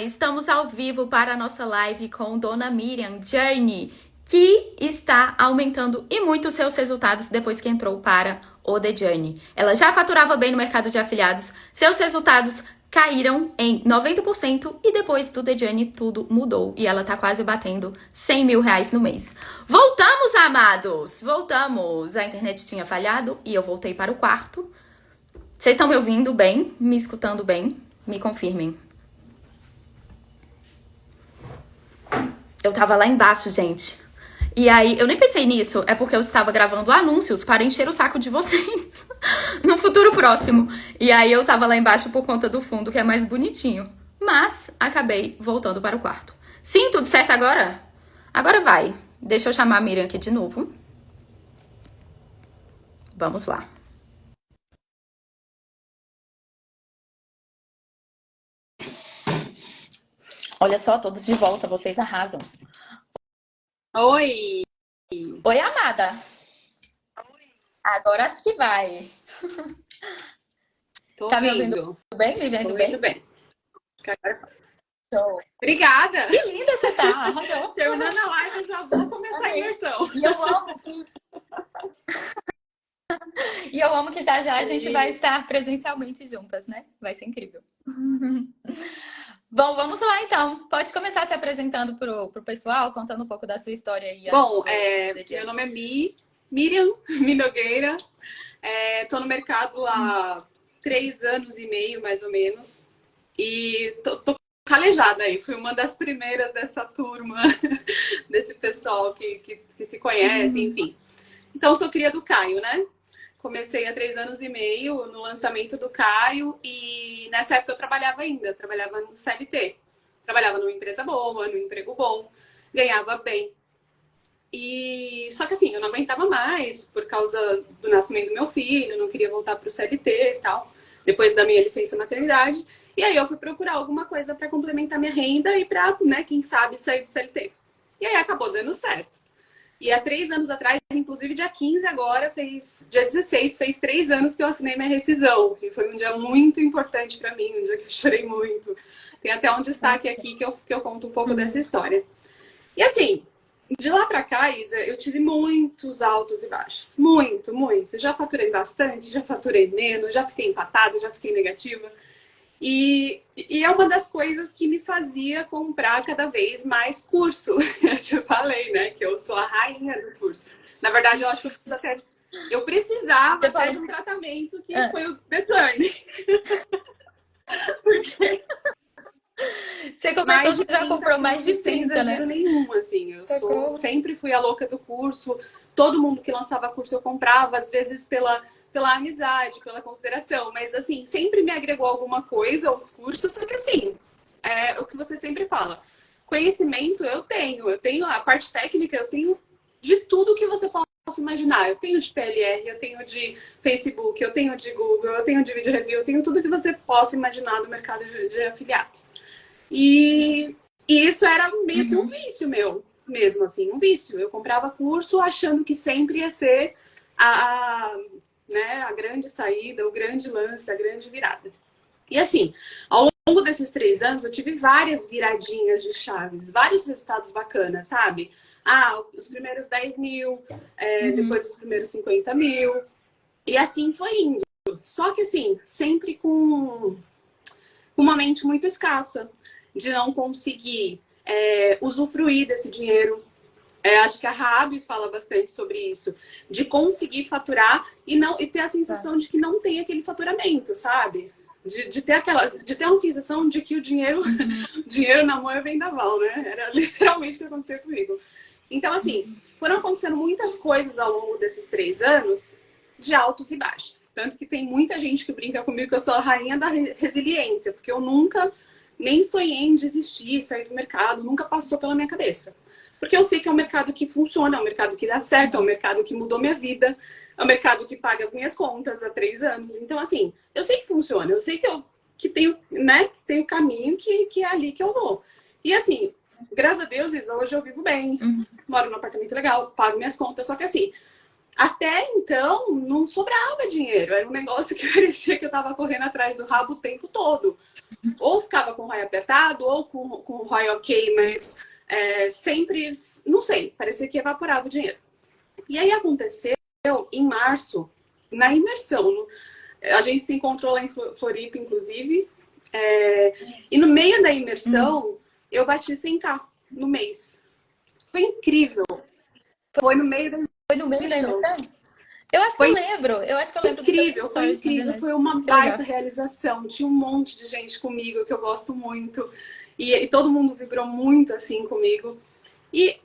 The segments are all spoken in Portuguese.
Estamos ao vivo para a nossa live com Dona Miriam Journey, que está aumentando e muito seus resultados depois que entrou para o The Journey. Ela já faturava bem no mercado de afiliados, seus resultados caíram em 90% e depois do The Journey tudo mudou e ela tá quase batendo 100 mil reais no mês. Voltamos, amados! Voltamos! A internet tinha falhado e eu voltei para o quarto. Vocês estão me ouvindo bem? Me escutando bem? Me confirmem. Eu tava lá embaixo, gente. E aí, eu nem pensei nisso, é porque eu estava gravando anúncios para encher o saco de vocês no futuro próximo. E aí eu tava lá embaixo por conta do fundo, que é mais bonitinho. Mas acabei voltando para o quarto. Sim, tudo certo agora? Agora vai. Deixa eu chamar a Miriam aqui de novo. Vamos lá. Olha só, todos de volta, vocês arrasam. Oi! Oi, amada. Agora acho que vai. Tô Tá me ouvindo. ouvindo bem? Me vendo Tô bem? ouvindo bem. Show. Obrigada! Que linda você tá, arrasou. Terminando a live, eu já vou começar a imersão. E eu amo que já já a gente vai estar presencialmente juntas, né? Vai ser incrível. Bom, vamos lá então. Pode começar se apresentando pro pessoal, contando um pouco da sua história aí. Bom, meu nome é Miriam Nogueira. Tô no mercado há 3 anos e meio, mais ou menos. E tô calejada aí. Fui uma das primeiras dessa turma, desse pessoal que se conhece, enfim. Então, sou cria do Caio, né? Comecei há 3 anos e meio no lançamento do Caio e nessa época eu trabalhava ainda, trabalhava no CLT. Trabalhava numa empresa boa, num emprego bom, ganhava bem. E só que assim, eu não aguentava mais por causa do nascimento do meu filho, não queria voltar para o CLT e tal, depois da minha licença maternidade. E aí eu fui procurar alguma coisa para complementar minha renda e para, né, quem sabe sair do CLT. E aí acabou dando certo. E há 3 anos atrás, inclusive dia 15 agora, dia 16, fez 3 anos que eu assinei minha rescisão. E foi um dia muito importante para mim, um dia que eu chorei muito. Tem até um destaque aqui que eu conto um pouco dessa história. E assim, de lá para cá, Isa, eu tive muitos altos e baixos. Muito, muito. Já faturei bastante, já faturei menos, já fiquei empatada, já fiquei negativa. E é uma das coisas que me fazia comprar cada vez mais curso. Eu te falei, né? Que eu sou a rainha do curso. Na verdade, eu acho que eu precisava até de um tratamento que foi o The Journey. Porque... Você comentou que já comprou mais de 30, né? Nenhum, assim. Eu sempre fui a louca do curso. Todo mundo que lançava curso eu comprava, às vezes pela amizade, pela consideração, mas assim, sempre me agregou alguma coisa aos cursos, só que assim, é o que você sempre fala, conhecimento eu tenho a parte técnica, eu tenho de tudo que você possa imaginar, eu tenho de PLR, eu tenho de Facebook, eu tenho de Google, eu tenho de vídeo review, eu tenho tudo que você possa imaginar no mercado de afiliados. E isso era meio que um vício meu, mesmo assim, um vício. Eu comprava curso achando que sempre ia ser a grande saída, o grande lance, a grande virada. E assim, ao longo desses 3 anos, eu tive várias viradinhas de chaves, vários resultados bacanas, sabe? Os primeiros 10 mil, depois os primeiros 50 mil, e assim foi indo. Só que assim, sempre com uma mente muito escassa, de não conseguir usufruir desse dinheiro. Acho que a Rabi fala bastante sobre isso, de conseguir faturar e ter a sensação de que não tem aquele faturamento, sabe? De ter uma sensação de que o dinheiro, dinheiro na mão é vendaval, né? Era literalmente o que acontecia comigo. Então, assim, foram acontecendo muitas coisas ao longo desses 3 anos, de altos e baixos. Tanto que tem muita gente que brinca comigo que eu sou a rainha da resiliência, porque eu nunca nem sonhei em desistir, sair do mercado, nunca passou pela minha cabeça. Porque eu sei que é um mercado que funciona, é um mercado que dá certo, é um mercado que mudou minha vida, é um mercado que paga as minhas contas há 3 anos. Então, assim, eu sei que funciona, eu sei que tenho, né, que tem o caminho que é ali que eu vou. E assim, graças a Deus, Isa, hoje eu vivo bem, moro num apartamento legal, pago minhas contas, só que assim, Até então, não sobrava dinheiro. Era um negócio que parecia que eu estava correndo atrás do rabo o tempo todo. Ou ficava com o ROI apertado, ou com o ROI ok, mas sempre, não sei, parecia que evaporava o dinheiro. E aí aconteceu em março, na imersão. A gente se encontrou lá em Floripa, inclusive. E no meio da imersão, eu bati 100k no mês. Foi incrível. Foi no meio da Foi no meio da imersão. imersão? Eu acho que eu Foi lembro. Eu acho que eu lembro dos seus incrível, foi stories incrível. fazendo Foi isso. uma Que legal. baita realização. Tinha um monte de gente comigo que eu gosto muito. E todo mundo vibrou muito assim comigo. E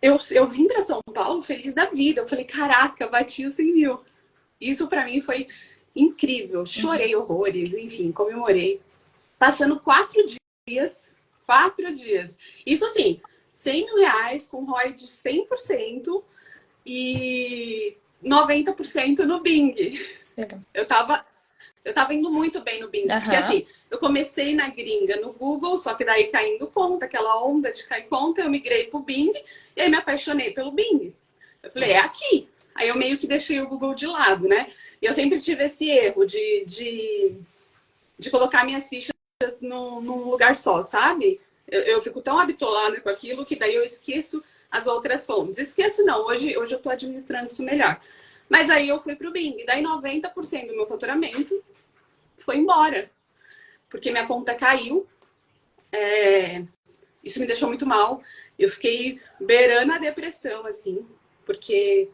eu vim para São Paulo feliz da vida. Eu falei, caraca, bati os 100 mil. Isso para mim foi incrível. Chorei horrores, enfim, comemorei. Passando 4 dias. 4 dias. Isso assim, 100 mil reais com ROI de 100% e 90% no Bing. Legal. Eu tava indo muito bem no Bing. Porque Aham. assim, eu comecei na gringa no Google, só que daí caindo conta, aquela onda de cair conta, eu migrei pro Bing e aí me apaixonei pelo Bing. Eu falei, é aqui. Aí eu meio que deixei o Google de lado, né? E eu sempre tive esse erro de colocar minhas fichas num lugar só, sabe? Eu fico tão habituada com aquilo que daí eu esqueço as outras fontes. Esqueço não, hoje eu tô administrando isso melhor. Mas aí eu fui pro Bing, daí 90% do meu faturamento foi embora. Porque minha conta caiu, isso me deixou muito mal. Eu fiquei beirando a depressão, assim, porque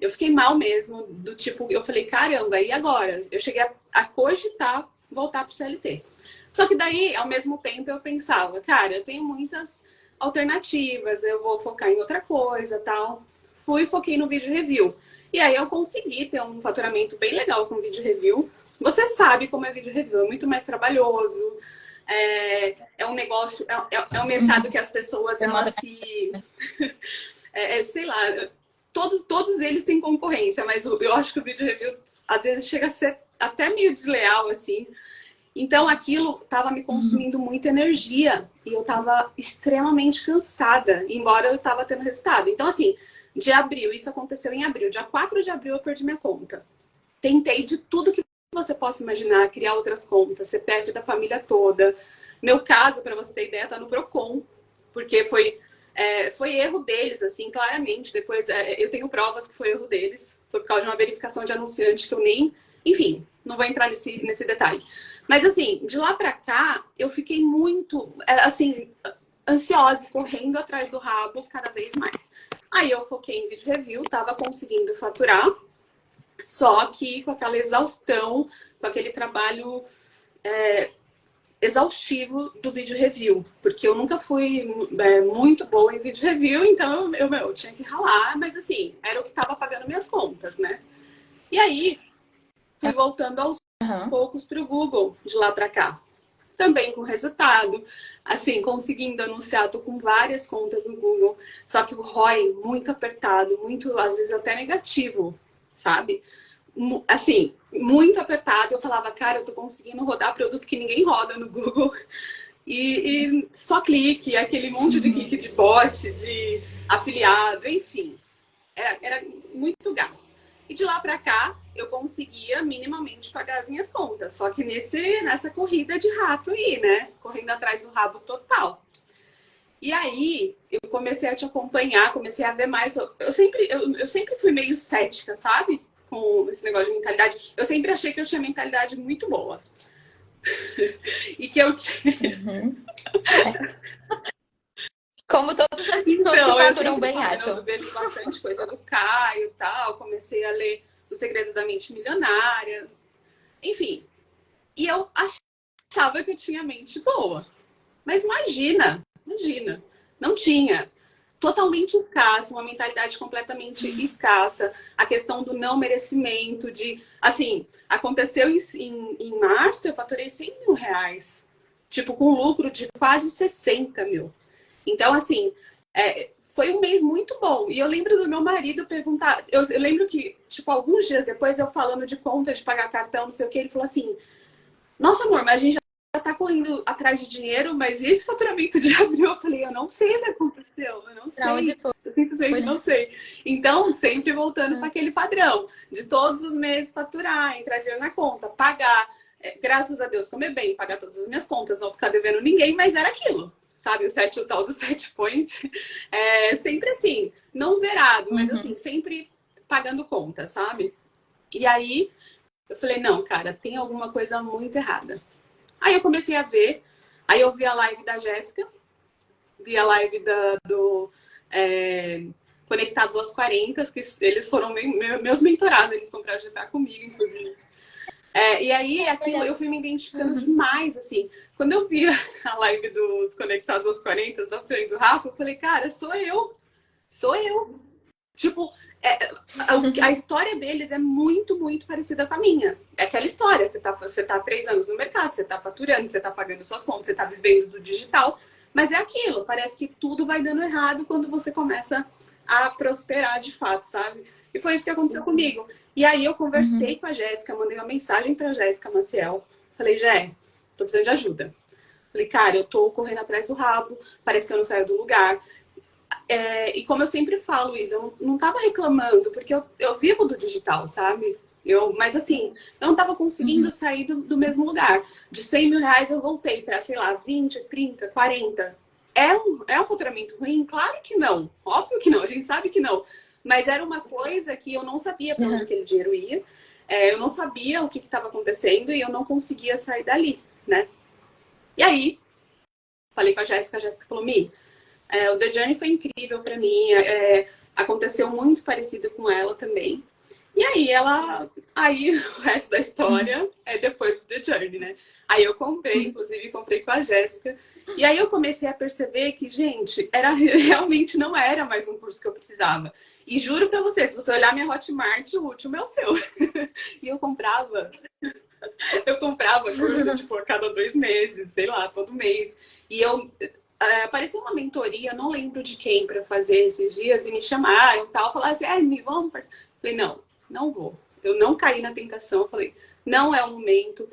eu fiquei mal mesmo, do tipo, eu falei, caramba, e agora? Eu cheguei a cogitar voltar pro CLT. Só que daí, ao mesmo tempo, eu pensava, cara, eu tenho muitas alternativas, eu vou focar em outra coisa, tal. Fui e foquei no vídeo review. E aí eu consegui ter um faturamento bem legal com vídeo review. Você sabe como é vídeo review, é muito mais trabalhoso. É um negócio, é um mercado que as pessoas, elas se... sei lá, todos eles têm concorrência, mas eu acho que o vídeo review às vezes chega a ser até meio desleal, assim. Então aquilo estava me consumindo muita energia e eu estava extremamente cansada, embora eu estava tendo resultado. Então, assim, de abril, isso aconteceu em abril, dia 4 de abril eu perdi minha conta. Tentei de tudo que você possa imaginar, criar outras contas, CPF da família toda. Meu caso, para você ter ideia, tá no Procon, porque foi erro deles, assim, claramente. Depois, eu tenho provas que foi erro deles. Foi por causa de uma verificação de anunciante que eu nem... Enfim, não vou entrar nesse detalhe. Mas, assim, de lá pra cá, eu fiquei muito, assim, ansiosa, correndo atrás do rabo cada vez mais. Aí eu foquei em vídeo review, tava conseguindo faturar, só que com aquela exaustão, com aquele trabalho exaustivo do vídeo review, porque eu nunca fui muito boa em vídeo review, então eu tinha que ralar, mas assim, era o que estava pagando minhas contas, né? E aí, fui voltando aos poucos para o Google, de lá para cá. Também com resultado, assim, conseguindo anunciar, tô com várias contas no Google, só que o ROI muito apertado, muito, às vezes até negativo, sabe? Assim, muito apertado. Eu falava, cara, eu tô conseguindo rodar produto que ninguém roda no Google. E só clique, aquele monte de clique de bot, de afiliado, enfim. Era muito gasto. E de lá pra cá, eu conseguia minimamente pagar as minhas contas. Só que nessa corrida de rato aí, né? Correndo atrás do rabo total. E aí, eu comecei a te acompanhar, comecei a ver mais. Eu sempre fui meio cética, sabe? Com esse negócio de mentalidade. Eu sempre achei que eu tinha mentalidade muito boa. E que eu tinha. Como todas as pessoas Então, que eu faturam sempre bem falo, acham. eu vejo bastante coisa do Caio e tal. Comecei a ler O Segredo da Mente Milionária. Enfim. E eu achava que eu tinha mente boa. Mas imagina, não tinha. Totalmente escassa, uma mentalidade completamente escassa. A questão do não merecimento, de... Assim, aconteceu em março, eu faturei 100 mil reais. Tipo, com lucro de quase 60 mil. Então, assim, foi um mês muito bom. E eu lembro do meu marido perguntar... Eu lembro que, tipo, alguns dias depois, eu falando de conta, de pagar cartão, não sei o que, ele falou assim... Nossa, amor, mas a gente já tá correndo atrás de dinheiro, mas e esse faturamento de abril? Eu falei, eu não sei o que aconteceu, eu não Pra onde sei. foi? Eu simplesmente não sei. Então, sempre voltando para aquele padrão de todos os meses faturar, entrar dinheiro na conta, pagar. Graças a Deus, comer bem, pagar todas as minhas contas, não ficar devendo ninguém, mas era aquilo. Sabe, o tal do set point. Sempre assim, não zerado, mas assim, sempre pagando conta, sabe? E aí, eu falei, não, cara, tem alguma coisa muito errada. Aí eu comecei a ver, aí eu vi a live da Jéssica, vi a live do Conectados aos 40, que eles foram meus mentorados, eles compraram GPA comigo, inclusive. E aí, aquilo, eu fui me identificando demais, assim. Quando eu vi a live dos Conectados aos 40, da Fran e do Rafa, eu falei, cara, sou eu. Sou eu. Tipo, a história deles é muito, muito parecida com a minha. É aquela história, você tá há 3 anos no mercado, você tá faturando, você tá pagando suas contas, você tá vivendo do digital. Mas é aquilo, parece que tudo vai dando errado quando você começa a prosperar de fato, sabe? E foi isso que aconteceu comigo. E aí eu conversei com a Jéssica, mandei uma mensagem pra Jéssica Maciel. Falei, Jé, tô precisando de ajuda. Falei, cara, eu tô correndo atrás do rabo, parece que eu não saio do lugar. E como eu sempre falo, Isa, eu não tava reclamando, porque eu vivo do digital, sabe? Mas assim, eu não tava conseguindo sair do mesmo lugar. De 100 mil reais eu voltei para, sei lá, 20, 30, 40. É um faturamento ruim? Claro que não. Óbvio que não, a gente sabe que não. Mas era uma coisa que eu não sabia para onde aquele dinheiro ia. Eu não sabia o que estava acontecendo e eu não conseguia sair dali, né? E aí, falei com a Jéssica falou, Mi, o The Journey foi incrível para mim, aconteceu muito parecido com ela também. E aí o resto da história é depois do The Journey, né? Aí eu inclusive comprei com a Jéssica. E aí eu comecei a perceber que, gente, realmente não era mais um curso que eu precisava. E juro pra você, se você olhar minha Hotmart, o último é o seu. E eu comprava curso, tipo, a cada 2 meses, sei lá, todo mês. E apareceu uma mentoria, não lembro de quem, para fazer esses dias, e me chamaram e tal, falaram assim, me vamos. Falei, não vou. Eu não caí na tentação, falei, não é o momento,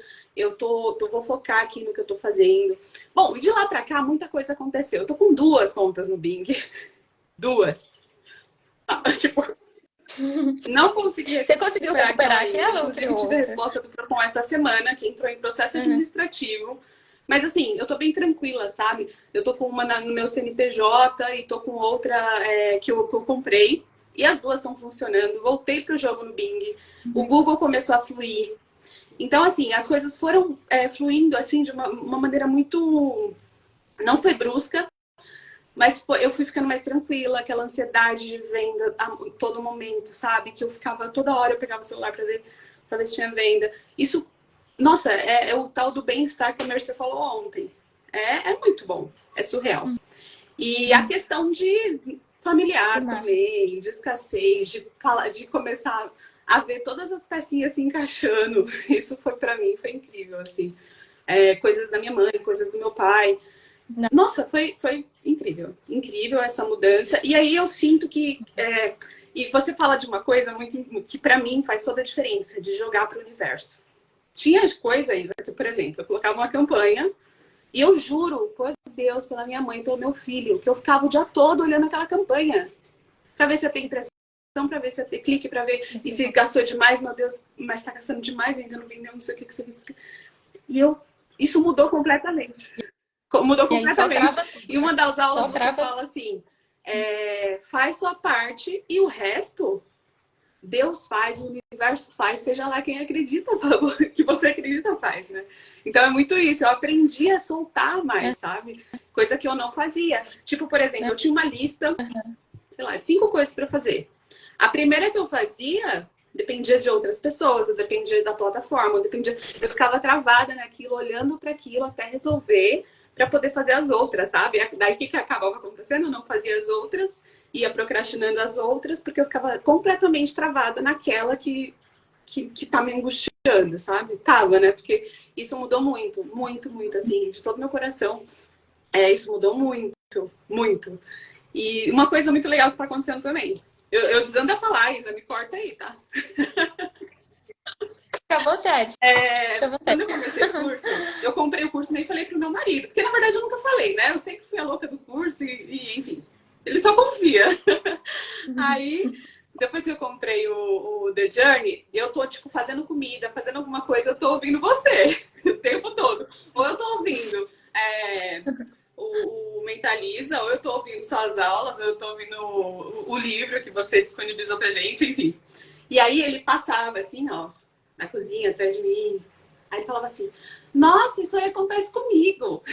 vou focar aqui no que eu tô fazendo. Bom, e de lá pra cá, muita coisa aconteceu. Eu tô com 2 contas no Bing. 2. Tipo, não consegui. Você conseguiu recuperar aquela ou inclusive, tive a resposta do Procon essa semana, que entrou em processo administrativo. Mas assim, eu tô bem tranquila, sabe? Eu tô com uma no meu CNPJ e tô com outra que eu comprei. E as 2 estão funcionando. Voltei pro jogo no Bing. O Google começou a fluir. Então, assim, as coisas foram fluindo assim de uma maneira muito... Não foi brusca, mas eu fui ficando mais tranquila. Aquela ansiedade de venda a todo momento, sabe? Que eu ficava toda hora, eu pegava o celular pra ver se tinha venda. Isso... Nossa, é o tal do bem-estar que a Mercy falou ontem. É muito bom. É surreal. E a questão de familiar também, de escassez, de começar a ver todas as pecinhas se encaixando. Isso foi pra mim, foi incrível, assim. Coisas da minha mãe, coisas do meu pai. Nossa, foi incrível. Incrível essa mudança. E aí eu sinto que... e você fala de uma coisa muito que pra mim faz toda a diferença, de jogar pro universo. Tinha coisas que, por exemplo, eu colocava uma campanha e eu juro, por Deus, pela minha mãe, pelo meu filho, que eu ficava o dia todo olhando aquela campanha pra ver se ia ter impressão, pra ver se ia ter clique, pra ver e se gastou demais, meu Deus, mas tá gastando demais, ainda não vendeu, não sei o que, isso aqui. E isso mudou completamente. Mudou completamente. E uma das aulas você fala assim, faz sua parte e o resto... Deus faz, o universo faz, seja lá quem acredita, que você acredita faz, né? Então é muito isso, eu aprendi a soltar mais, sabe? Coisa que eu não fazia. Tipo, por exemplo, eu tinha uma lista, sei lá, de 5 coisas para fazer. A primeira que eu fazia dependia de outras pessoas, dependia da plataforma, eu ficava travada naquilo, olhando para aquilo até resolver, para poder fazer as outras, sabe? Daí o que acabava acontecendo? Eu não fazia as outras, ia procrastinando as outras, porque eu ficava completamente travada naquela que tá me angustiando, sabe? Tava, né? Porque isso mudou muito, muito, muito, assim, de todo meu coração. Isso mudou muito, muito. E uma coisa muito legal que tá acontecendo também. Eu desando a falar, Isa, me corta aí, tá? Fica à vontade. Quando eu comecei o curso, eu comprei o curso e nem falei pro meu marido. Porque, na verdade, eu nunca falei, né? Eu sempre fui a louca do curso e enfim... Ele só confia. Aí, depois que eu comprei o The Journey, eu tô, tipo, fazendo comida, fazendo alguma coisa, eu tô ouvindo você o tempo todo. Ou eu tô ouvindo o Mentaliza, ou eu tô ouvindo suas aulas, ou eu tô ouvindo o livro que você disponibilizou pra gente, enfim. E aí ele passava assim, ó, na cozinha, atrás de mim. Aí ele falava assim, nossa, isso aí acontece comigo.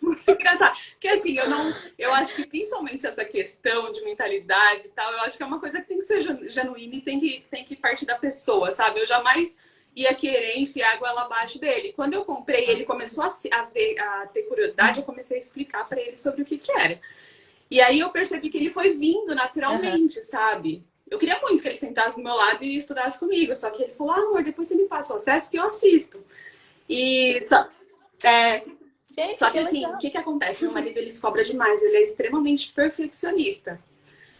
Muito engraçado. Porque assim, eu acho que principalmente essa questão de mentalidade e tal, eu acho que é uma coisa que tem que ser genuína e tem que partir da pessoa, sabe? Eu jamais ia querer enfiar a goela abaixo dele. Quando eu comprei, ele começou a ter curiosidade, eu comecei a explicar para ele sobre o que era. E aí eu percebi que ele foi vindo Aham. naturalmente, sabe? Eu queria muito que ele sentasse do meu lado e estudasse comigo, só que ele falou, ah, amor, depois você me passa o acesso que eu assisto. E só, é, Gente, só que que assim, o legal. que que acontece? Meu marido, ele se cobra demais, ele é extremamente perfeccionista.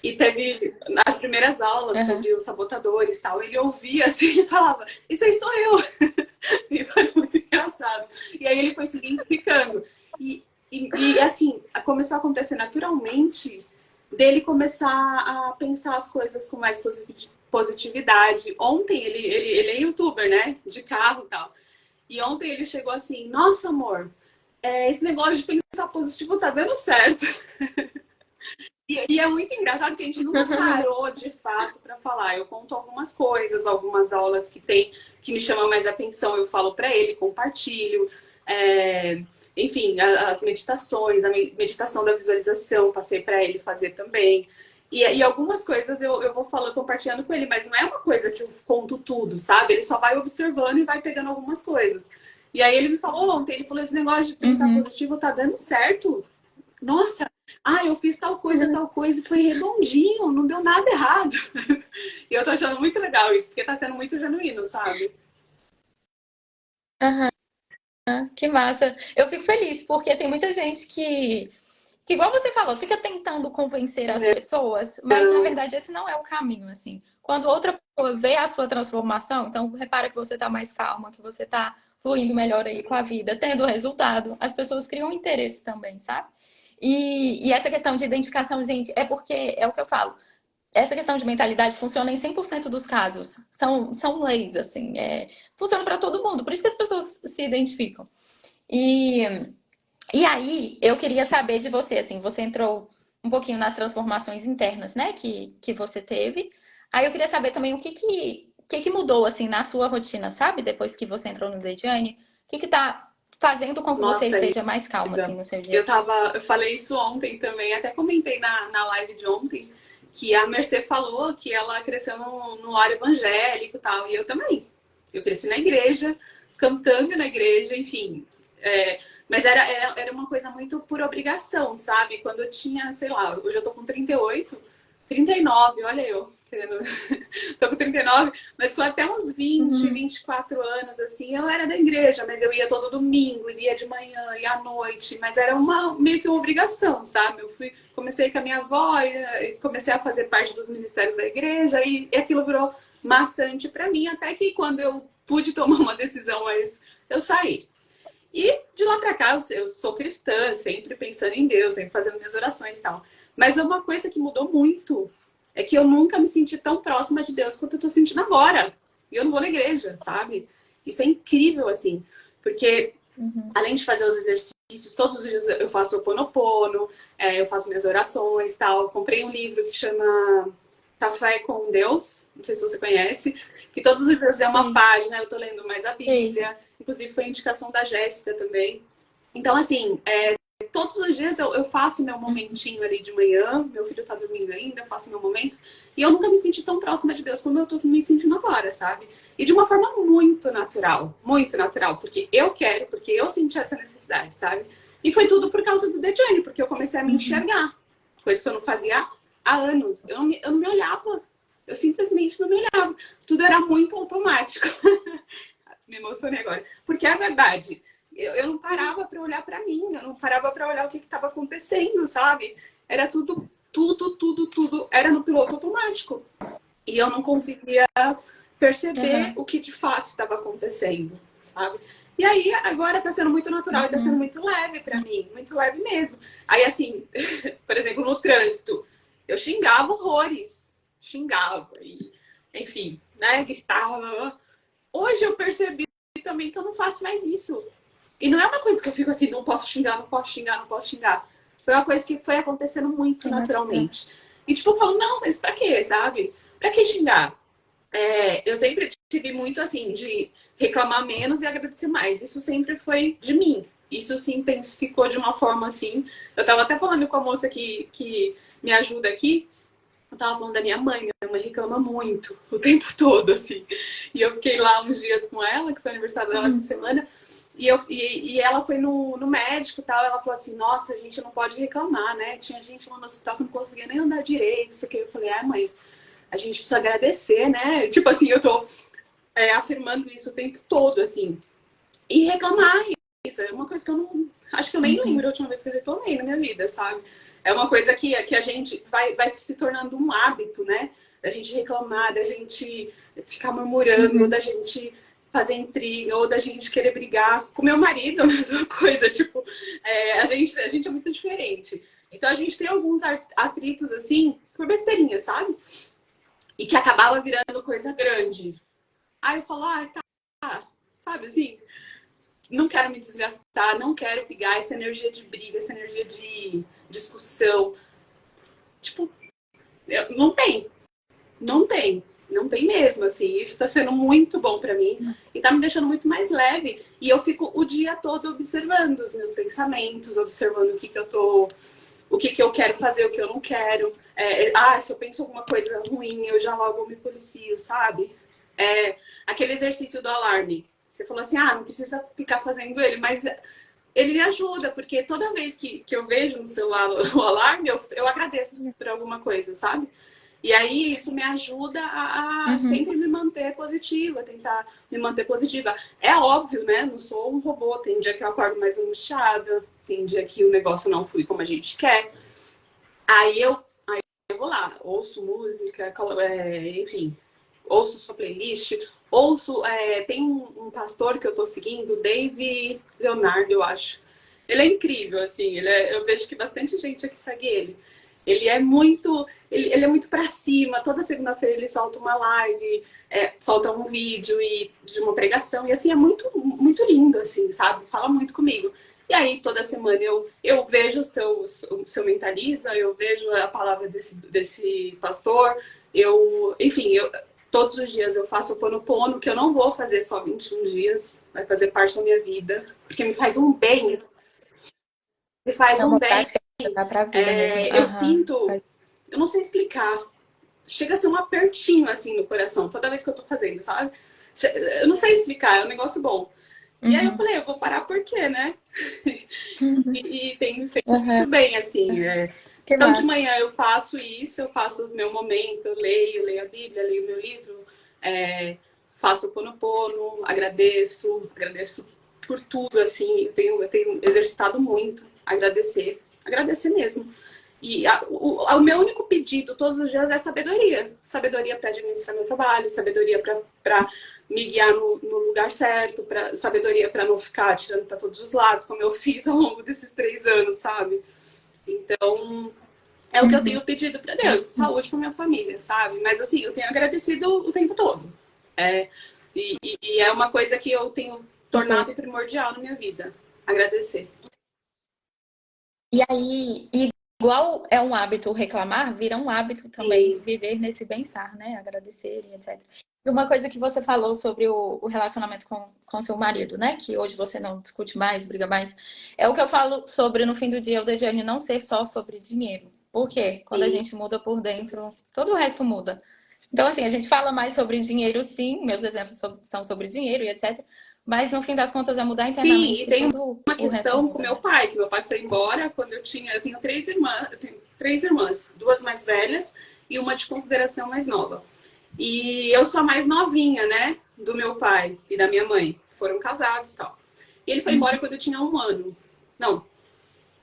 E teve, nas primeiras aulas Aham. sobre os sabotadores e tal, ele ouvia assim, ele falava, isso aí sou eu. E foi muito engraçado. E aí ele foi se identificando. E assim, começou a acontecer naturalmente dele começar a pensar as coisas com mais positividade. Ontem, ele é youtuber, né? De carro e tal. E ontem ele chegou assim, nossa, amor, esse negócio de pensar positivo tá dando certo. E é muito engraçado que a gente nunca parou de fato para falar. Eu conto algumas coisas, algumas aulas que tem que me chamam mais atenção, eu falo para ele, compartilho. É, enfim, as meditações, a meditação da visualização, passei para ele fazer também. E algumas coisas eu vou falando, compartilhando com ele, mas não é uma coisa que eu conto tudo, sabe? Ele só vai observando e vai pegando algumas coisas. E aí ele me falou ontem, ele falou, esse negócio de pensar Uhum. positivo tá dando certo. Nossa, eu fiz tal coisa, e foi redondinho, não deu nada errado. E eu tô achando muito legal isso, porque tá sendo muito genuíno, sabe? Aham. Que massa. Eu fico feliz, porque tem muita gente que, igual você falou, fica tentando convencer as pessoas, mas na Não. verdade esse não é o caminho, assim. Quando outra pessoa vê a sua transformação, então repara que você tá mais calma, que você tá fluindo melhor aí com a vida, tendo resultado, as pessoas criam interesse também, sabe? E essa questão de identificação, gente, é porque é o que eu falo. Essa questão de mentalidade funciona em 100% dos casos. São leis, assim. Funciona para todo mundo. Por isso que as pessoas se identificam. E, e aí, eu queria saber de você, assim, você entrou um pouquinho nas transformações internas, né, que você teve. Aí eu queria saber também o que mudou, assim, na sua rotina, sabe? Depois que você entrou no Zetiane, o que tá fazendo com que você Nossa, esteja mais calma, assim, Isa, no seu dia a dia? eu falei isso ontem também, até comentei na live de ontem, que a Mercê falou que ela cresceu no lar evangélico e tal, e eu também. Eu cresci na igreja, cantando na igreja, enfim. Mas era uma coisa muito por obrigação, sabe? Quando eu tinha, sei lá, hoje eu tô com 38, 39, olha eu, querendo. Tô com 39, mas com até uns 20, Uhum. 24 anos, assim, eu era da igreja, mas eu ia todo domingo, ia de manhã, ia à noite, mas era meio que uma obrigação, sabe? Comecei com a minha avó, e comecei a fazer parte dos ministérios da igreja, e aquilo virou maçante para mim, até que quando eu pude tomar uma decisão, mas eu saí. E de lá para cá, eu sou cristã, sempre pensando em Deus, sempre fazendo minhas orações e tal. Mas é uma coisa que mudou muito. É que eu nunca me senti tão próxima de Deus quanto eu tô sentindo agora. E eu não vou na igreja, sabe? Isso é incrível, assim. Porque Uhum. além de fazer os exercícios, todos os dias eu faço o Ponopono, eu faço minhas orações e tal. Comprei um livro que chama Café com Deus, não sei se você conhece, que todos os dias é uma Sei, página, eu tô lendo mais a sei. Bíblia. Inclusive foi indicação da Jéssica também. Então, assim, todos os dias eu faço meu momentinho ali de manhã, meu filho tá dormindo ainda, eu faço meu momento, e eu nunca me senti tão próxima de Deus como eu tô me sentindo agora, sabe? E de uma forma muito natural, porque eu quero, porque eu senti essa necessidade, sabe? E foi tudo por causa do The Journey, porque eu comecei a me Uhum. enxergar, coisa que eu não fazia há anos. Eu não me olhava, eu simplesmente não me olhava. Tudo era muito automático. Me emocionei agora. Porque é a verdade, eu não parava para olhar para mim, eu não parava para olhar o que estava acontecendo, sabe? Era tudo era no piloto automático. E eu não conseguia perceber Aham. o que de fato estava acontecendo, sabe? E aí, agora tá sendo muito natural e tá sendo muito leve pra mim. Muito leve mesmo. Aí, assim, por exemplo, no trânsito, eu xingava horrores. Xingava. E, enfim, né? Gritava. Hoje eu percebi também que eu não faço mais isso. E não é uma coisa que eu fico assim, não posso xingar, não posso xingar, não posso xingar. Foi uma coisa que foi acontecendo muito naturalmente. E tipo, eu falo, não, mas pra quê, sabe? Pra que xingar? Eu sempre tive muito assim, de reclamar menos e agradecer mais. Isso sempre foi de mim. Isso se intensificou de uma forma assim. Eu tava até falando com a moça que me ajuda aqui. Eu tava falando da minha mãe reclama muito o tempo todo, assim. E eu fiquei lá uns dias com ela, que foi aniversário dela essa semana, e ela foi no médico e tal, ela falou assim, nossa, a gente não pode reclamar, né? Tinha gente lá no hospital que não conseguia nem andar direito, isso aqui. Eu falei, mãe, a gente precisa agradecer, né? Tipo assim, eu tô afirmando isso o tempo todo, assim. E reclamar, isso é uma coisa que eu não... Acho que eu nem lembro a última vez que eu reclamei na minha vida, sabe? É uma coisa que a gente vai se tornando um hábito, né? Da gente reclamar, da gente ficar murmurando, da gente fazer intriga, ou da gente querer brigar. Com meu marido, a mesma coisa. Tipo, a gente é muito diferente. Então a gente tem alguns atritos, assim, por besteirinha, sabe? E que acabava virando coisa grande. Aí eu falo, tá, sabe assim? Não quero me desgastar, não quero pegar essa energia de briga, essa energia de discussão. Tipo, não tem. Não tem. Não tem mesmo, assim. Isso tá sendo muito bom pra mim e tá me deixando muito mais leve. E eu fico o dia todo observando os meus pensamentos, observando o que eu quero fazer, o que eu não quero. Se eu penso alguma coisa ruim, eu já logo me policio, sabe? Aquele exercício do alarme. Você falou assim, não precisa ficar fazendo ele, mas ele me ajuda, porque toda vez que eu vejo no celular o alarme, eu agradeço por alguma coisa, sabe? E aí isso me ajuda a sempre me manter positiva, tentar me manter positiva. É óbvio, né? Não sou um robô. Tem dia que eu acordo mais angustiada, tem dia que o negócio não flui como a gente quer. Aí eu vou lá, ouço música, enfim, ouço sua playlist, tem um pastor que eu tô seguindo, Dave Leonardo, eu acho. Ele é incrível, assim, eu vejo que bastante gente aqui segue ele. Ele é muito pra cima. Toda segunda-feira ele solta uma live, solta um vídeo de uma pregação. E assim, é muito, muito lindo, assim, sabe? Fala muito comigo. E aí, toda semana eu vejo o seu Mentaliza, eu vejo a palavra desse pastor. Enfim, todos os dias eu faço o Ponopono, que eu não vou fazer só 21 dias. Vai fazer parte da minha vida. Porque me faz um bem. Me faz um bem. Dá pra vida mesmo. Eu sinto, eu não sei explicar. Chega a ser um apertinho assim no coração toda vez que eu tô fazendo, sabe? Eu não sei explicar, é um negócio bom. E aí eu falei, eu vou parar por quê, né? e tem me feito muito bem, assim. Então de manhã eu faço isso, eu faço o meu momento, eu leio a Bíblia, leio meu livro, faço o Ponopono, agradeço por tudo, assim. Eu tenho exercitado muito, agradecer mesmo. E o meu único pedido todos os dias é sabedoria. Sabedoria para administrar meu trabalho, sabedoria para me guiar no lugar certo, sabedoria para não ficar atirando para todos os lados, como eu fiz ao longo desses 3 anos, sabe? Então, é o que eu tenho pedido para Deus, saúde para minha família, sabe? Mas assim, eu tenho agradecido o tempo todo. E é uma coisa que eu tenho tornado primordial na minha vida. Agradecer. E aí, igual é um hábito reclamar, vira um hábito também viver nesse bem-estar, né? Agradecer e etc. E uma coisa que você falou sobre o relacionamento com seu marido, né? Que hoje você não discute mais, briga mais. É o que eu falo sobre, no fim do dia, o Dejane não ser só sobre dinheiro. Por quê? Quando a gente muda por dentro, todo o resto muda. Então, assim, a gente fala mais sobre dinheiro, sim. Meus exemplos são sobre dinheiro e etc. Mas, no fim das contas, é mudar internamente. Sim, e tem uma questão com meu pai, que meu pai foi embora quando eu tenho 3 irmãs, 3 irmãs, 2 mais velhas e uma de consideração mais nova. E eu sou a mais novinha, né, do meu pai e da minha mãe. Foram casados e tal. E ele foi embora quando eu tinha 1 ano. Não,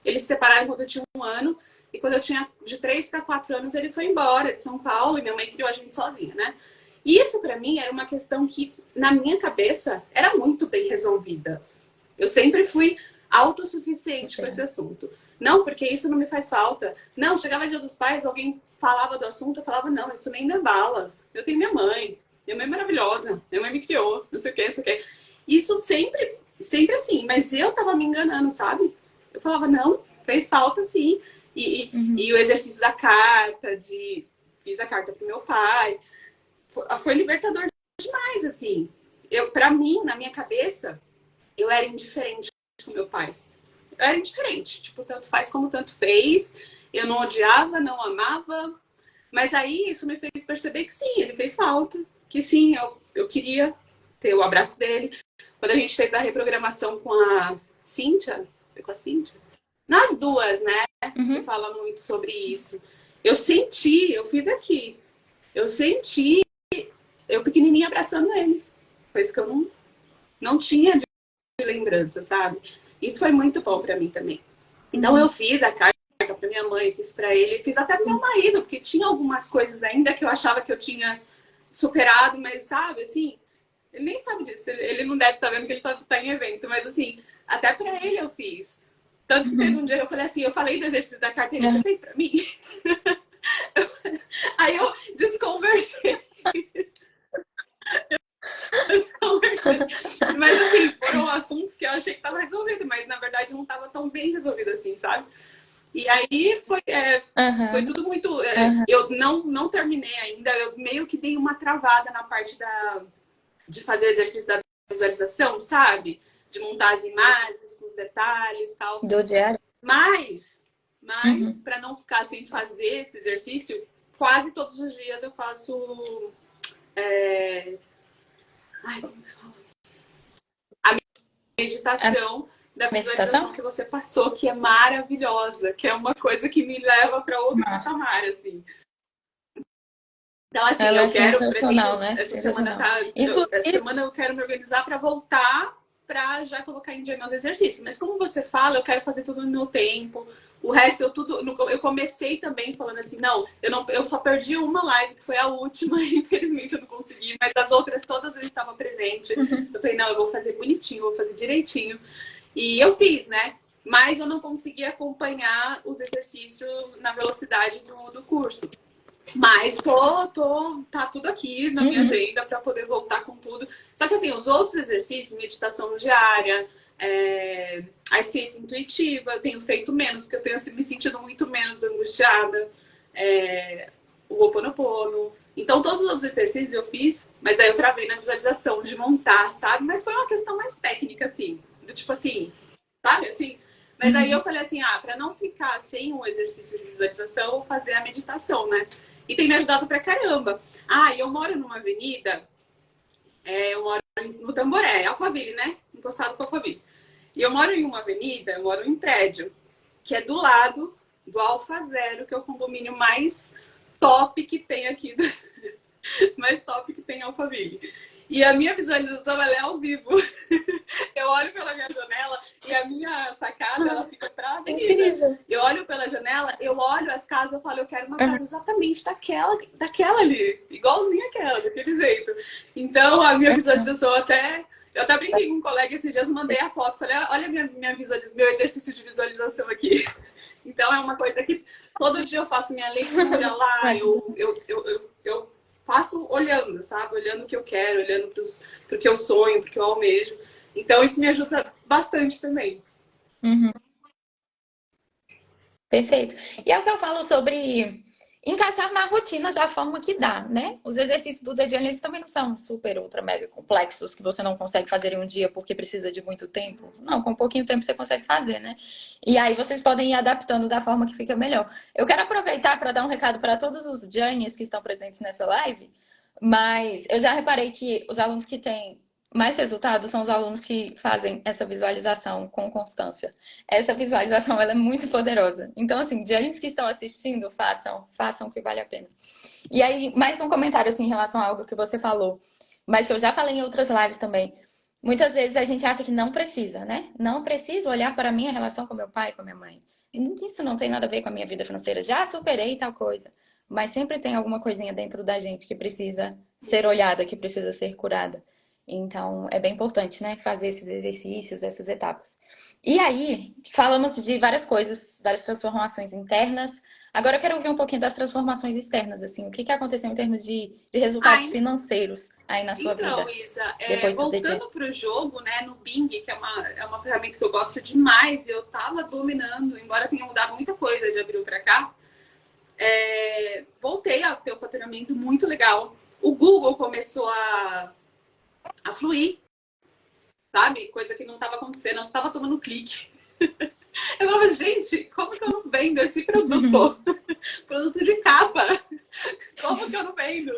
eles se separaram quando eu tinha 1 ano. E quando eu tinha de 3 para 4 anos, ele foi embora de São Paulo. E minha mãe criou a gente sozinha, né? E isso para mim era uma questão que, na minha cabeça, era muito bem resolvida. Eu sempre fui autossuficiente com esse assunto. Não, porque isso não me faz falta. Não, chegava Dia dos Pais, alguém falava do assunto, eu falava, não, isso nem me abala. Eu tenho minha mãe é maravilhosa, minha mãe me criou, não sei o que, não sei o que. Isso sempre assim, mas eu tava me enganando, sabe? Eu falava, não, fez falta sim. E o exercício da carta, fiz a carta pro meu pai, foi libertador demais, assim. Pra mim, na minha cabeça, eu era indiferente com meu pai. Eu era indiferente, tipo, tanto faz como tanto fez. Eu não odiava, não amava. Mas aí isso me fez perceber que sim, ele fez falta. Que sim, eu queria ter o abraço dele. Quando a gente fez a reprogramação com a Cíntia, foi com a Cíntia? Nas duas, né? Se fala muito sobre isso. Eu senti, eu fiz aqui. Eu senti eu pequenininha abraçando ele. Coisa que eu não tinha de lembrança, sabe? Isso foi muito bom pra mim também. Então eu fiz a carta pra minha mãe, fiz pra ele, fiz até pro meu marido, porque tinha algumas coisas ainda que eu achava que eu tinha superado, mas sabe, assim, ele nem sabe disso, ele não deve estar vendo que ele tá em evento, mas assim, até pra ele eu fiz. Tanto que teve um dia eu falei assim, eu falei do exercício da carteira, você fez pra mim? Aí eu desconversei. Mas assim, foram assuntos que eu achei que estava resolvido, mas na verdade não estava tão bem resolvido assim, sabe? E aí foi tudo muito. Eu não terminei ainda, eu meio que dei uma travada na parte de fazer o exercício da visualização, sabe? De montar as imagens com os detalhes e tal. Do diário? Mas para não ficar sem fazer esse exercício, quase todos os dias eu faço. Ai, como que fala? A meditação da visualização que você passou, que é maravilhosa, que é uma coisa que me leva para outro patamar, assim. Então, assim, eu quero, né? essa semana eu quero me organizar para voltar para já colocar em dia meus exercícios. Mas como você fala, eu quero fazer tudo no meu tempo. O resto eu comecei também falando assim, eu só perdi uma live, que foi a última, infelizmente eu não consegui, mas as outras todas eu estava presente. Eu falei, não, eu vou fazer bonitinho, vou fazer direitinho. E eu fiz, né? Mas eu não consegui acompanhar os exercícios na velocidade do curso. Mas tá tudo aqui na minha agenda para poder voltar com tudo. Só que assim, os outros exercícios, meditação diária, a escrita intuitiva, eu tenho feito menos, porque eu tenho me sentido muito menos angustiada. O Ho'oponopono. Então, todos os outros exercícios eu fiz, mas daí eu travei na visualização de montar, sabe? Mas foi uma questão mais técnica, assim. Do tipo assim, sabe? Assim. Mas aí eu falei assim, para não ficar sem um exercício de visualização, eu vou fazer a meditação, né? E tem me ajudado pra caramba. E eu moro numa avenida, eu moro no Tamboré, Alphaville, né? Encostado com Alphaville. E eu moro em uma avenida, eu moro em um prédio, que é do lado do Alfa Zero, que é o condomínio mais top que tem aqui, mais top que tem em Alphaville. E a minha visualização, ela é ao vivo. Eu olho pela minha janela e a minha sacada, ela fica pra avenida. Eu olho pela janela, eu olho as casas, eu falo, eu quero uma casa exatamente daquela ali. Igualzinha aquela, daquele jeito. Então, a minha visualização eu até brinquei com um colega esses dias, mandei a foto, falei, olha meu exercício de visualização aqui. Então, é uma coisa que todo dia eu faço minha leitura lá, eu faço olhando, sabe? Olhando o que eu quero, olhando pro que eu sonho, pro que eu almejo. Então, isso me ajuda bastante também. Perfeito. E é o que eu falo sobre encaixar na rotina da forma que dá, né? Os exercícios do The Journey, eles também não são super, ultra, mega complexos, que você não consegue fazer em um dia porque precisa de muito tempo. Não, com pouquinho tempo você consegue fazer, né? E aí vocês podem ir adaptando da forma que fica melhor. Eu quero aproveitar para dar um recado para todos os Journeys que estão presentes nessa live, mas eu já reparei que os alunos que têm mais resultados são os alunos que fazem essa visualização com constância. Essa visualização, ela é muito poderosa. Então, assim, Journeys que estão assistindo, façam que vale a pena. E aí, mais um comentário, assim, em relação a algo que você falou, mas que eu já falei em outras lives também. Muitas vezes a gente acha que não precisa, né? Não preciso olhar para a minha relação com meu pai e com a minha mãe. Isso não tem nada a ver com a minha vida financeira. Já superei tal coisa. mas sempre tem alguma coisinha dentro da gente que precisa ser olhada, que precisa ser curada. Então, é bem importante, né, fazer esses exercícios, essas etapas. E aí, falamos de várias coisas, várias transformações internas. Agora eu quero ouvir um pouquinho das transformações externas, assim, o que que aconteceu em termos de resultados Ah, financeiros aí na sua então, vida Isa, depois do DJ? voltando para o jogo, né, no Bing, que é uma ferramenta que eu gosto demais, eu tava dominando, embora tenha mudado muita coisa de abril para cá, voltei a ter um faturamento muito legal. O Google começou a fluir, sabe? Coisa que não estava acontecendo, eu estava tomando clique. Eu falava, gente, como que eu não vendo esse produto? Produto de capa. Como que eu não vendo?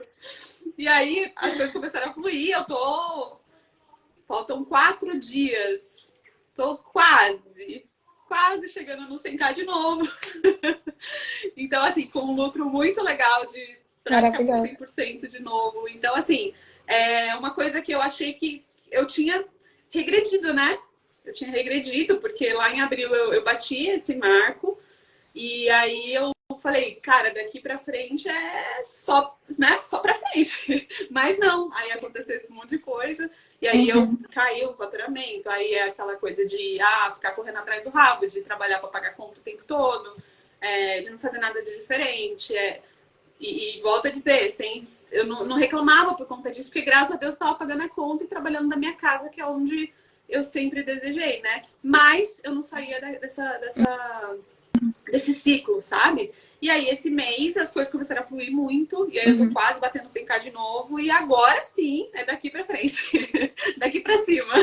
E aí as coisas começaram a fluir, faltam 4 dias. Tô quase chegando no 100K de novo. Então, assim, com um lucro muito legal de praticamente 100% de novo. Então, assim, é uma coisa que eu achei que eu tinha regredido, né? Eu tinha regredido, porque lá em abril eu bati esse marco. E aí eu falei, cara, daqui pra frente é só, né? Só pra frente. Mas não, aí aconteceu esse monte de coisa. E aí eu caí o faturamento. Aí é aquela coisa de ficar correndo atrás do rabo, de trabalhar pra pagar conta o tempo todo, de não fazer nada de diferente. E volto a dizer, eu não reclamava por conta disso, porque graças a Deus estava pagando a conta e trabalhando na minha casa, que é onde eu sempre desejei, né? Mas eu não saía desse ciclo, sabe? E aí, esse mês, as coisas começaram a fluir muito, e aí eu tô quase batendo 100K de novo, e agora sim, é daqui pra frente, daqui pra cima.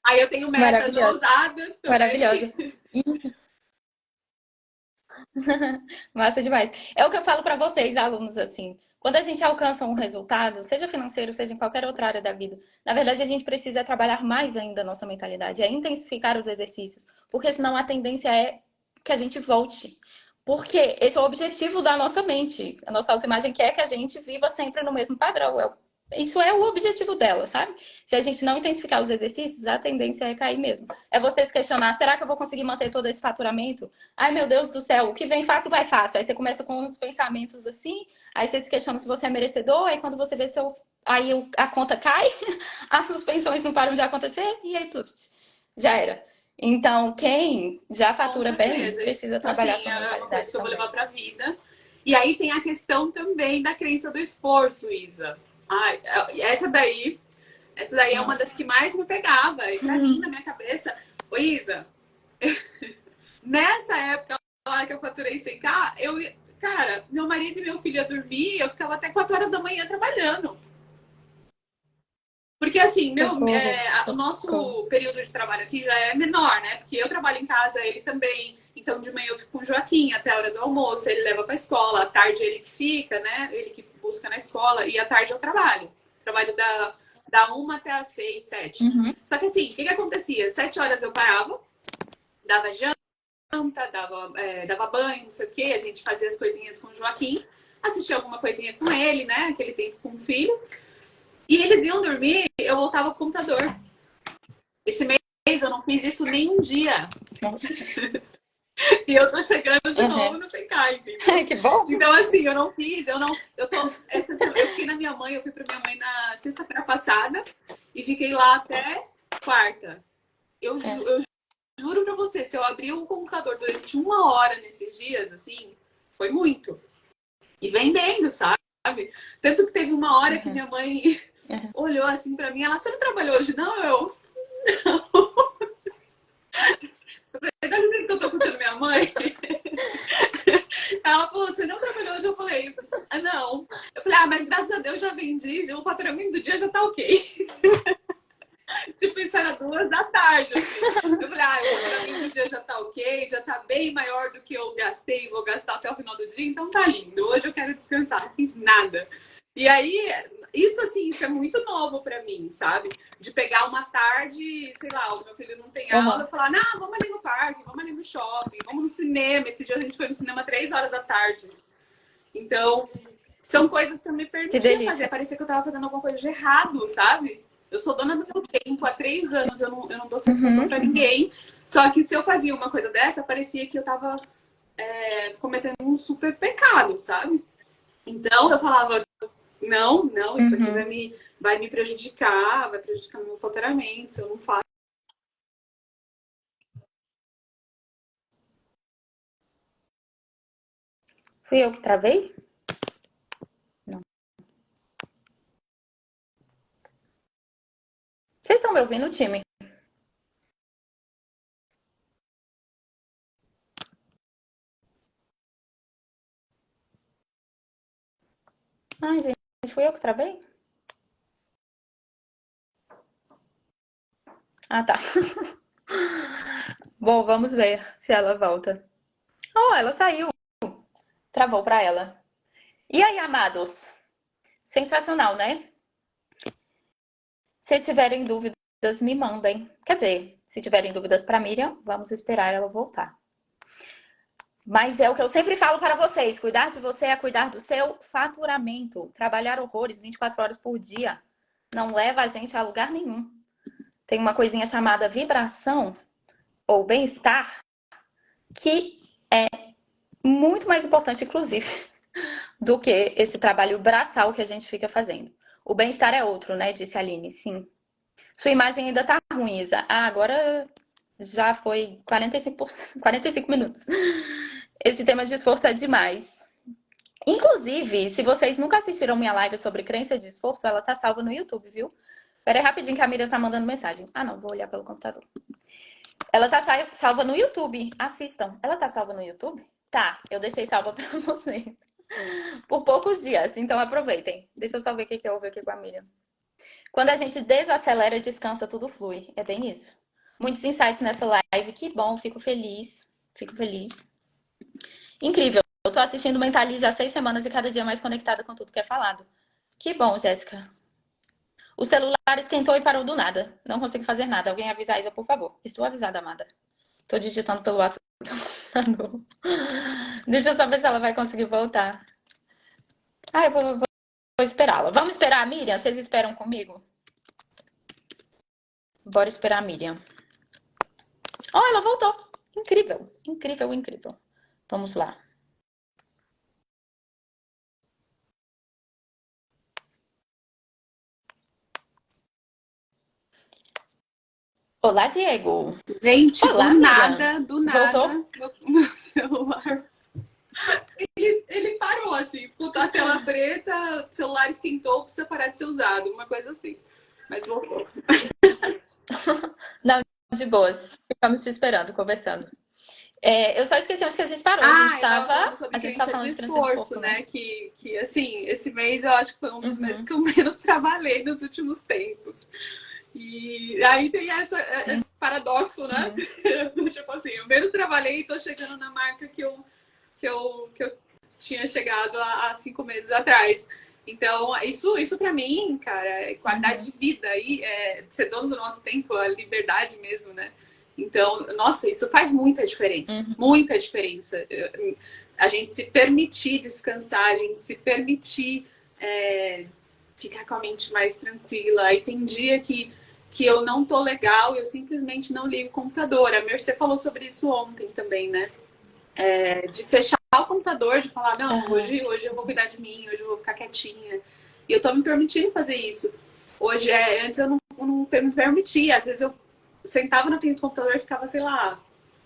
Aí eu tenho metas ousadas também. Maravilhosa. Massa demais. É o que eu falo para vocês, alunos, assim. Quando a gente alcança um resultado, seja financeiro, seja em qualquer outra área da vida, na verdade a gente precisa trabalhar mais ainda a nossa mentalidade, é intensificar os exercícios, porque senão a tendência é que a gente volte. Porque esse é o objetivo da nossa mente. A nossa autoimagem quer que a gente viva sempre no mesmo padrão. Isso é o objetivo dela, sabe? Se a gente não intensificar os exercícios, a tendência é cair mesmo. É você se questionar, será que eu vou conseguir manter todo esse faturamento? Ai, meu Deus do céu, o que vem fácil vai fácil. Aí você começa com uns pensamentos assim, aí você se questiona se você é merecedor, aí quando você vê aí a conta cai, as suspensões não param de acontecer, e aí, pluf, já era. Então, quem já fatura bem, precisa trabalhar assim, sua é uma coisa mentalidade que eu vou também. levar pra vida. E aí tem a questão também da crença do esforço, Isa. Ai, essa daí é uma das que mais me pegava. E pra mim, na minha cabeça, ô Isa, nessa época lá que eu faturei 100K, cara, meu marido e meu filho iam dormir, eu ficava até 4 horas da manhã trabalhando. Porque assim, o nosso período de trabalho aqui já é menor, né? Porque eu trabalho em casa, ele também. Então, de manhã eu fico com o Joaquim até a hora do almoço, ele leva pra escola, à tarde ele que fica, né? Ele que busca na escola, e à tarde eu trabalho. Trabalho da 1 até as 6, 7. Só que assim, o que acontecia? 7 horas eu parava, dava janta, dava banho, não sei o quê, a gente fazia as coisinhas com o Joaquim, assistia alguma coisinha com ele, né? Aquele tempo com o filho. E eles iam dormir, eu voltava pro computador. Esse mês eu não fiz isso nem um dia. Nossa. E eu tô chegando de novo no 100K, entendeu? Que bom! Então, assim, eu não fiz, eu fiquei na minha mãe, eu fui pra minha mãe na sexta-feira passada e fiquei lá até quarta. Eu juro pra você, se eu abrir o computador durante 1 hora nesses dias, assim, foi muito. E vendendo, sabe? Tanto que teve uma hora que minha mãe olhou assim pra mim, você não trabalhou hoje, não? Não. Eu falei, dá licença que eu tô curtindo minha mãe. Ela falou, você não trabalhou hoje? Eu falei, não. Eu falei, mas graças a Deus já vendi, o faturamento do dia já tá ok. Tipo, isso era 2 da tarde. Assim. Eu falei, o faturamento do dia já tá ok, já tá bem maior do que eu gastei, vou gastar até o final do dia, então tá lindo. Hoje eu quero descansar, não fiz nada. E aí, isso é muito novo pra mim, sabe? De pegar uma tarde, sei lá, o meu filho não tem aula, e falar, não, vamos ali no parque, vamos ali no shopping, vamos no cinema. Esse dia a gente foi no cinema 3 horas da tarde. Então, são coisas que eu me permitia fazer. Parecia que eu tava fazendo alguma coisa de errado, sabe? Eu sou dona do meu tempo, há 3 anos eu não dou satisfação pra ninguém. Só que se eu fazia uma coisa dessa, parecia que eu tava cometendo um super pecado, sabe? Então eu falava, não, não, isso aqui Uhum. vai me prejudicar, vai prejudicar meu faturamento, se eu não faço. Fui eu que travei? Não. Vocês estão me ouvindo, time? Ai, gente, fui eu que travei? Ah, tá. Bom, vamos ver se ela volta. Oh, ela saiu. Travou pra ela. E aí, amados? Sensacional, né? Se tiverem dúvidas, me mandem. Quer dizer, se tiverem dúvidas pra Miriam, vamos esperar ela voltar. Mas é o que eu sempre falo para vocês: cuidar de você é cuidar do seu faturamento. Trabalhar horrores 24 horas por dia não leva a gente a lugar nenhum. Tem uma coisinha chamada vibração ou bem-estar que é muito mais importante, inclusive, do que esse trabalho braçal que a gente fica fazendo. O bem-estar é outro, né? Disse a Aline. Sim. Sua imagem ainda tá ruim, Isa. Ah, agora já foi 45 minutos. Esse tema de esforço é demais. Inclusive, se vocês nunca assistiram minha live sobre crença de esforço, ela tá salva no YouTube, viu? Pera aí rapidinho que a Miriam tá mandando mensagem. Ah, não, vou olhar pelo computador. Ela tá salva no YouTube. Assistam. Ela tá salva no YouTube? Tá, eu deixei salva pra vocês. Por poucos dias, então aproveitem. Deixa eu só ver o que eu ouvi aqui com a Miriam. Quando a gente desacelera, descansa, tudo flui. É bem isso. Muitos insights nessa live. Que bom, fico feliz. Fico feliz. Incrível. Eu tô assistindo Mentalize há 6 semanas e cada dia mais conectada com tudo que é falado. Que bom, Jéssica. O celular esquentou e parou do nada. Não consigo fazer nada. Alguém avisa a Isa, por favor. Estou avisada, amada. Tô digitando pelo WhatsApp. Deixa eu só ver se ela vai conseguir voltar. Ah, eu vou esperá-la. Vamos esperar a Miriam? Vocês esperam comigo? Bora esperar a Miriam. Oh, ela voltou. Incrível, incrível, incrível. Vamos lá. Olá, Diego. Gente, Olá, Miriam. do Voltou? nada, meu celular, ele parou, assim, ficou a tela preta, o celular esquentou, precisa parar de ser usado, uma coisa assim. Mas voltou. Não, de boas. Ficamos te esperando, conversando. Eu só esqueci onde que a gente parou. Eu tava falando sobre A gente tava crença de falando de crença de esforço, esforço, né? né? Que assim, esse mês eu acho que foi um dos meses Uhum. que eu menos trabalhei nos últimos tempos. E aí tem esse paradoxo, né? Uhum. Tipo assim, eu menos trabalhei e tô chegando na marca que eu tinha chegado há 5 meses atrás. Então, isso para mim, cara, é qualidade Uhum. de vida aí, é ser dono do nosso tempo, a liberdade mesmo, né? Então, nossa, isso faz muita diferença. Uhum. Muita diferença. A gente se permitir descansar, a gente se permitir ficar com a mente mais tranquila. Aí tem dia que eu não tô legal, eu simplesmente não ligo o computador. A Mercê falou sobre isso ontem também, né? De fechar o computador, de falar, não, Uhum. hoje eu vou cuidar de mim, hoje eu vou ficar quietinha. E eu tô me permitindo fazer isso. Hoje, antes eu não me permitia. Às vezes eu sentava na frente do computador e ficava, sei lá,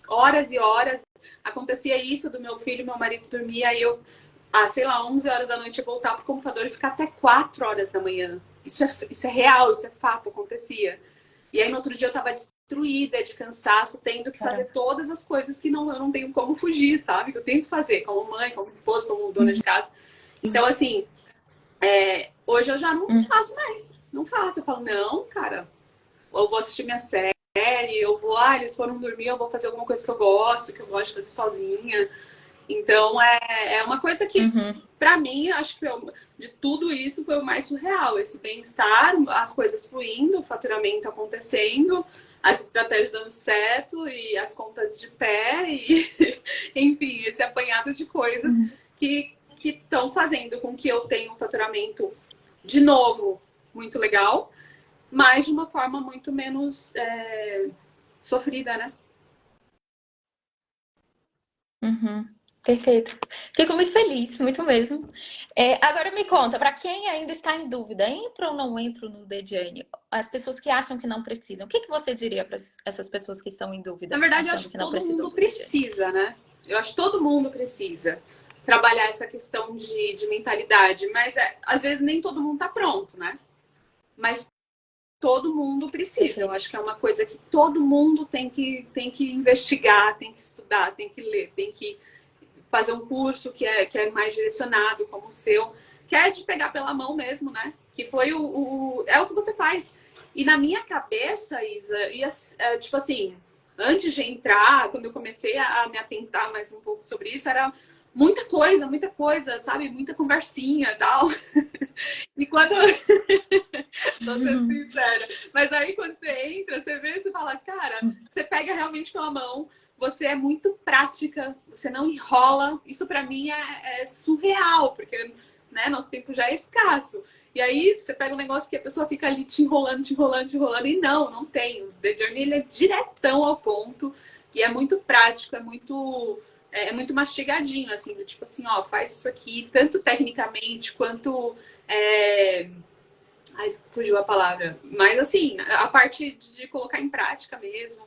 horas e horas. Acontecia isso do meu filho, meu marido dormia, aí eu, sei lá, 11 horas da noite eu voltar pro computador e ficar até 4 horas da manhã. Isso é real, isso é fato, acontecia. E aí no outro dia eu tava destruída de cansaço, tendo que fazer Caramba. todas as coisas que eu não tenho como fugir, sabe? Que eu tenho que fazer, como mãe, como esposa, como dona de Uhum. casa. Então, assim, hoje eu já não Uhum. faço mais. Não faço. Eu falo, não, cara, eu vou assistir minha série, eu vou, eles foram dormir, eu vou fazer alguma coisa que eu gosto de fazer sozinha. Então, é uma coisa que, Uhum. pra mim, acho que de tudo isso foi o mais surreal. Esse bem-estar, as coisas fluindo, o faturamento acontecendo, as estratégias dando certo e as contas de pé e, enfim, esse apanhado de coisas Uhum. que estão fazendo com que eu tenha um faturamento, de novo, muito legal, mas de uma forma muito menos sofrida, né? Uhum. Perfeito. Fico muito feliz, muito mesmo. Agora me conta, para quem ainda está em dúvida, entro ou não entro no The Journey? As pessoas que acham que não precisam, o que que você diria para essas pessoas que estão em Na dúvida, verdade, eu acho achando que que não todo precisam mundo do The Journey? precisa, né? Eu acho que todo mundo precisa trabalhar essa questão de mentalidade, mas às vezes nem todo mundo tá pronto, né? Mas todo mundo precisa. Eu Perfeito. acho que é uma coisa que todo mundo tem que investigar, tem que estudar, tem que ler, tem que fazer um curso que é mais direcionado, como o seu, que é de pegar pela mão mesmo, né? Que foi é o que você faz. E na minha cabeça, Isa, tipo assim, antes de entrar, quando eu comecei a me atentar mais um pouco sobre isso, era muita coisa, sabe? Muita conversinha e tal. E quando, tô sendo sincera. Mas aí quando você entra, você vê, você fala, cara, você pega realmente pela mão, você é muito prática, você não enrola. Isso pra mim é surreal, porque né, nosso tempo já é escasso. E aí você pega um negócio que a pessoa fica ali te enrolando, te enrolando, te enrolando. E não tem. O The Journey ele é diretão ao ponto. E é muito prático, é muito mastigadinho, assim, do tipo assim, ó, faz isso aqui, tanto tecnicamente quanto ai, fugiu a palavra. Mas assim, a parte de colocar em prática mesmo.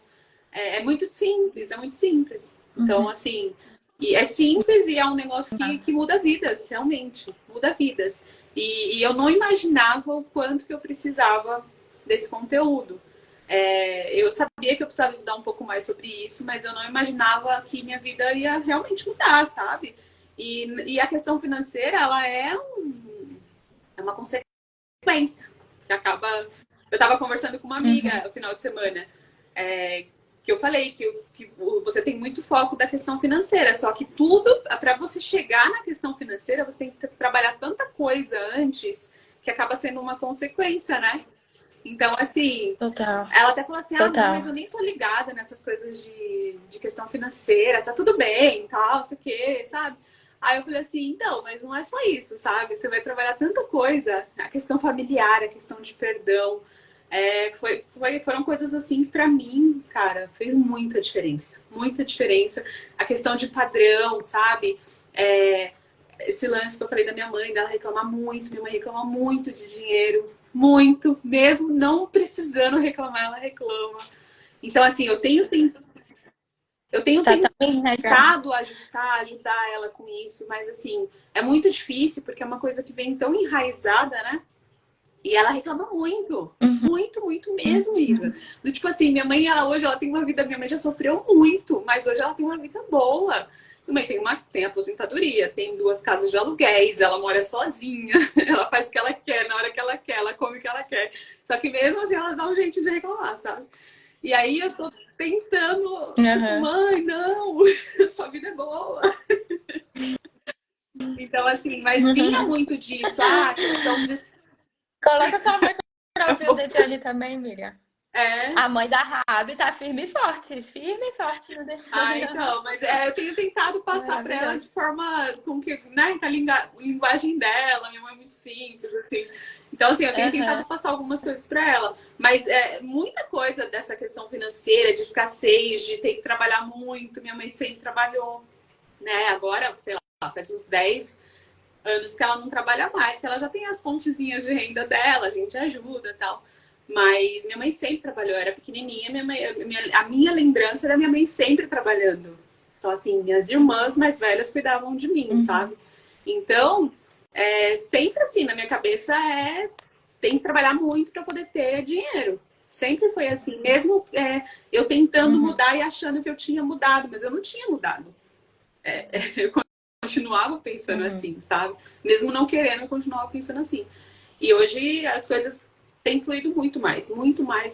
É muito simples, é muito simples. Então, Uhum. assim, e é simples e é um negócio que muda vidas, realmente. Muda vidas. E eu não imaginava o quanto que eu precisava desse conteúdo. Eu sabia que eu precisava estudar um pouco mais sobre isso, mas eu não imaginava que minha vida ia realmente mudar, sabe? E a questão financeira, ela é uma consequência que acaba. Eu estava conversando com uma amiga Uhum. no final de semana, é, que eu falei que você tem muito foco da questão financeira, só que tudo, para você chegar na questão financeira, você tem que trabalhar tanta coisa antes que acaba sendo uma consequência, né? Então, assim, Total, ela até falou assim: ah, não, mas total. eu nem tô ligada nessas coisas de questão financeira, tá tudo bem, tal, não sei o quê, sabe? Aí eu falei assim: então, mas não é só isso, sabe? Você vai trabalhar tanta coisa, a questão familiar, a questão de perdão. Foram coisas assim que pra mim, cara, fez muita diferença. Muita diferença. A questão de padrão, sabe? É, esse lance que eu falei da minha mãe, dela reclamar muito. Minha mãe reclama muito de dinheiro. Muito. Mesmo não precisando reclamar, ela reclama. Então, assim, eu tenho Tá tão enraizado. tentado ajudar ela com isso, mas assim, é muito difícil porque é uma coisa que vem tão enraizada, né? E ela reclama muito. Uhum. Muito, muito mesmo, Isa. Do tipo assim, minha mãe, ela hoje ela tem uma vida, minha mãe já sofreu muito, mas hoje ela tem uma vida boa. Minha mãe tem aposentadoria, tem 2 casas de aluguéis, ela mora sozinha, ela faz o que ela quer, na hora que ela quer, ela come o que ela quer. Só que mesmo assim ela dá um jeito de reclamar, sabe? E aí eu tô tentando, tipo, Uhum. mãe, não, sua vida é boa. Então, assim, mas vinha muito disso, a questão de. Coloca sua mãe pra ouvir o The Journey também, Miriam. É, A mãe da Rabi tá firme e forte no The ah, Journey. então, mas eu tenho tentado passar para ela Maravilhoso. de forma com que, né, com a linguagem dela, minha mãe é muito simples, assim. Então, assim, eu tenho tentado Aham. passar algumas coisas para ela, mas muita coisa dessa questão financeira, de escassez, de ter que trabalhar muito, minha mãe sempre trabalhou, né? Agora, sei lá, faz uns 10 anos que ela não trabalha mais, que ela já tem as fontezinhas de renda dela, a gente ajuda e tal. Mas minha mãe sempre trabalhou, eu era pequenininha, a minha lembrança é da minha mãe sempre trabalhando. Então, assim, minhas irmãs mais velhas cuidavam de mim, Uhum. sabe? Então, sempre assim, na minha cabeça tem que trabalhar muito para poder ter dinheiro. Sempre foi assim, mesmo eu tentando Uhum. mudar e achando que eu tinha mudado, mas eu não tinha mudado. Eu continuava pensando Uhum. assim, sabe? Mesmo não querendo, eu continuava pensando assim. E hoje as coisas têm fluído muito mais,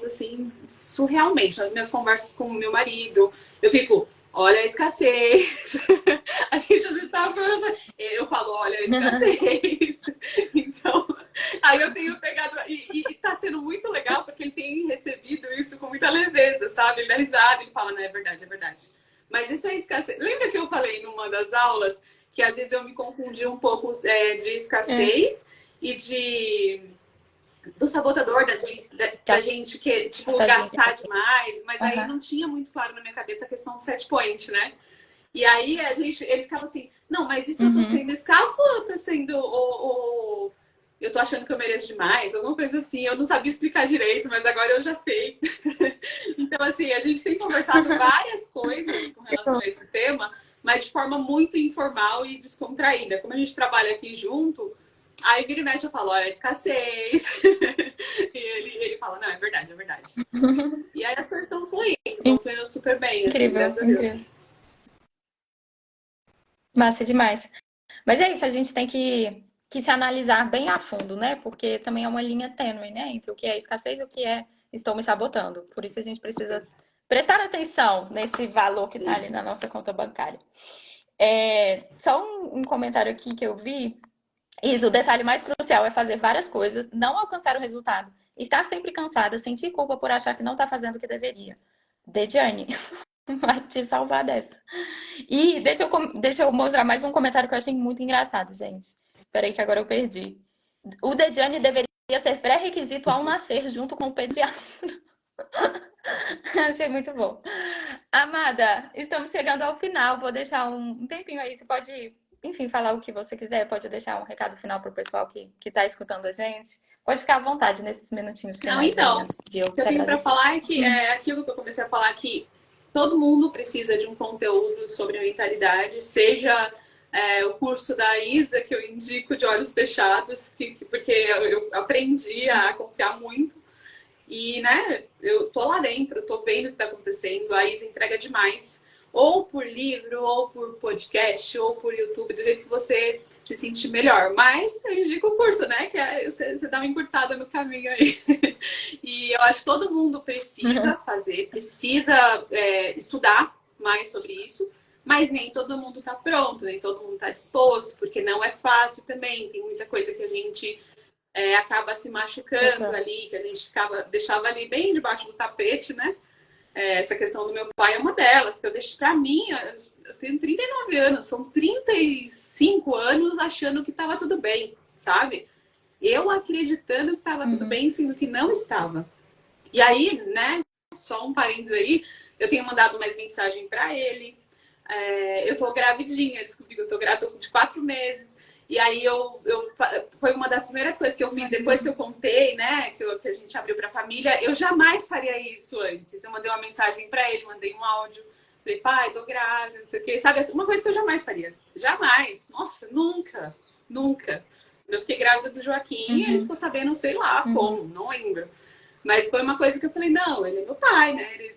assim, surrealmente. Nas minhas conversas com o meu marido, eu fico, olha a escassez. A gente às vezes tava falando assim, eu falo, olha a escassez. Então, aí eu tenho pegado, e tá sendo muito legal, porque ele tem recebido isso com muita leveza, sabe? Ele dá risada, ele fala, não, é verdade, é verdade. Mas isso é escassez. Lembra que eu falei numa das aulas que às vezes eu me confundi um pouco de É. escassez e do sabotador da gente que, tipo, Gastadinho. gastar demais, mas aí Aham. não tinha muito claro na minha cabeça a questão do set point, né? E aí ele ficava assim, não, mas isso eu tô Uhum. sendo escasso ou eu tô sendo eu tô achando que eu mereço demais, alguma coisa assim. Eu não sabia explicar direito, mas agora eu já sei. Então, assim, a gente tem conversado várias coisas com relação a esse tema, mas de forma muito informal e descontraída. Como a gente trabalha aqui junto, aí vira e mexe eu falo, olha, é escassez. E ele fala, não, é verdade, é verdade. E aí as coisas estão fluindo super bem, assim, Incrível, graças a incrível. Deus. Massa demais. Mas é isso, a gente tem que se analisar bem a fundo, né? Porque também é uma linha tênue, né? Entre o que é escassez e o que é estou me sabotando. Por isso a gente precisa prestar atenção nesse valor que está ali na nossa conta bancária. Só um comentário aqui que eu vi. Isso, o detalhe mais crucial é fazer várias coisas, não alcançar o resultado, estar sempre cansada, sentir culpa por achar que não está fazendo o que deveria. The Journey vai te salvar dessa. E deixa eu mostrar mais um comentário que eu achei muito engraçado, gente. Peraí que agora eu perdi. O The Journey deveria ser pré-requisito ao nascer, junto com o pediatra. Achei muito bom. Amada, estamos chegando ao final. Vou deixar um tempinho aí. Você pode, enfim, falar o que você quiser. Pode deixar um recado final para o pessoal que está escutando a gente. Pode ficar à vontade nesses minutinhos Não, finais aí, então, antes de eu o que eu te tenho para agradecer. falar é que é aquilo que eu comecei a falar que todo mundo precisa de um conteúdo sobre mentalidade, seja o curso da Isa, que eu indico de olhos fechados, porque eu aprendi a confiar muito. E, né, eu tô lá dentro, tô vendo o que tá acontecendo, a Isa entrega demais. Ou por livro, ou por podcast, ou por YouTube, do jeito que você se sentir melhor. Mas eu indico o curso, né? Que você dá uma encurtada no caminho aí. E eu acho que todo mundo precisa fazer, precisa estudar mais sobre isso. Mas nem todo mundo tá pronto, nem todo mundo tá disposto, porque não é fácil também. Tem muita coisa que a gente acaba se machucando Total. ali, que a gente deixava ali bem debaixo do tapete, né? Essa questão do meu pai é uma delas, que eu deixo pra mim, eu tenho 39 anos, são 35 anos achando que estava tudo bem, sabe? Eu acreditando que estava tudo bem, sendo que não estava. E aí, né, só um parênteses aí, eu tenho mandado mais mensagem para ele. Eu tô gravidinha, descobri que eu tô grávida de 4 meses. E aí foi uma das primeiras coisas que eu fiz depois que eu contei, né, que a gente abriu pra família. Eu jamais faria isso antes. Eu mandei uma mensagem para ele, mandei um áudio. Falei, pai, tô grávida, não sei o quê. Sabe, uma coisa que eu jamais faria. Jamais. Nossa, nunca. Nunca. Eu fiquei grávida do Joaquim e ele ficou sabendo, sei lá como, não lembro. Mas foi uma coisa que eu falei, não, ele é meu pai, né? Ele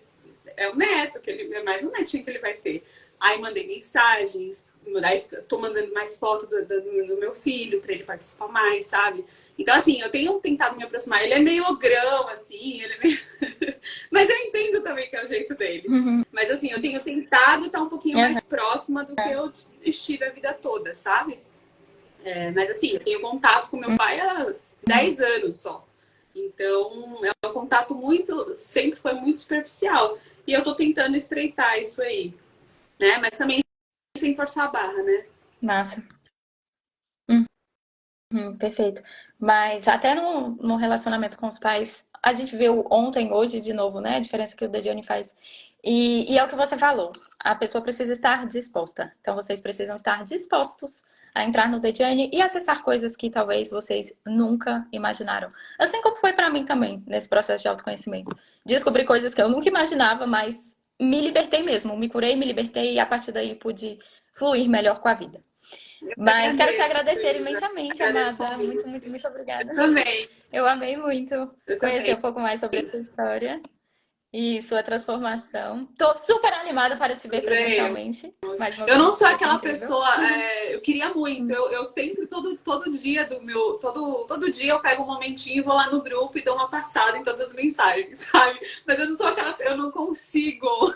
é o neto, que ele é mais um netinho que ele vai ter. Aí mandei mensagens, aí tô mandando mais foto do meu filho para ele participar mais, sabe? Então, assim, eu tenho tentado me aproximar. Ele é meio ogrão, assim, ele é meio... Mas eu entendo também que é o jeito dele. Mas, assim, eu tenho tentado estar um pouquinho mais próxima do que eu estive a vida toda, sabe? Mas, assim, eu tenho contato com meu pai há 10 anos só. Então, é um contato sempre foi muito superficial. E eu tô tentando estreitar isso aí, né? Mas também sem forçar a barra, né? Massa. Perfeito. Mas até no relacionamento com os pais, a gente viu ontem, hoje de novo, né? A diferença que o The Journey faz. E é o que você falou. A pessoa precisa estar disposta. Então vocês precisam estar dispostos a entrar no The Journey e acessar coisas que talvez vocês nunca imaginaram. Assim como foi para mim também, nesse processo de autoconhecimento. Descobri coisas que eu nunca imaginava, mas me libertei mesmo. Me curei, me libertei e a partir daí pude fluir melhor com a vida. Eu que Mas quero te agradeço, agradecer Luísa. imensamente, Agradeço o amada. convite. Muito, muito, muito Eu obrigada. também, Eu amei muito eu conhecer também. um pouco mais sobre a sua história e sua transformação. Tô super animada para te ver Venham. presencialmente. Mais uma Eu não vez, sou vai ser aquela incrível. pessoa, eu queria muito. Eu sempre, todo dia todo dia eu pego um momentinho e vou lá no grupo e dou uma passada em todas as mensagens, sabe? Mas eu não sou eu não consigo